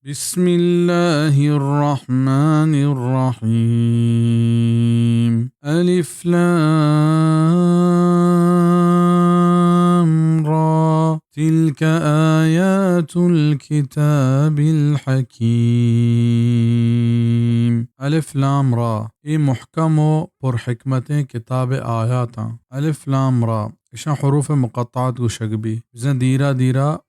بسم الله الرحمن الرحيم. ألف لام را تلك آيات الكتاب الحكيم. ألف لام را إي محكم پر حكمة كتاب آياتا. ألف لام را إشان حروف مقطعات وشقبي زن ديرا ديرا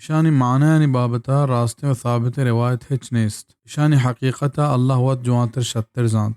إشاني معنى بابتا راسته وثابت روايت هچ نيست. إشاني حقيقتا الله ود جوانتر شتر زانت.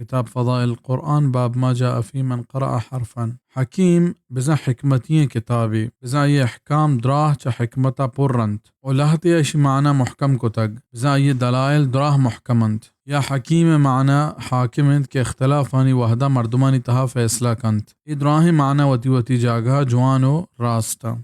كتاب فضائل القرآن باب ما جاء في من قرأ حرفا. حكيم بزا حكمتين كتابي بزا يه احكام دراه چا حكمتا پررنت ولهتي ايش معنى محكم كتگ بزا يه دلائل دراه محكمنت يا حكيم معنى حاكمنت کے اختلافانی وحدہ مردمانی تہا فیصلہ کنت. ادراہ معنى وتی وتی جاگہ جوانو راستا.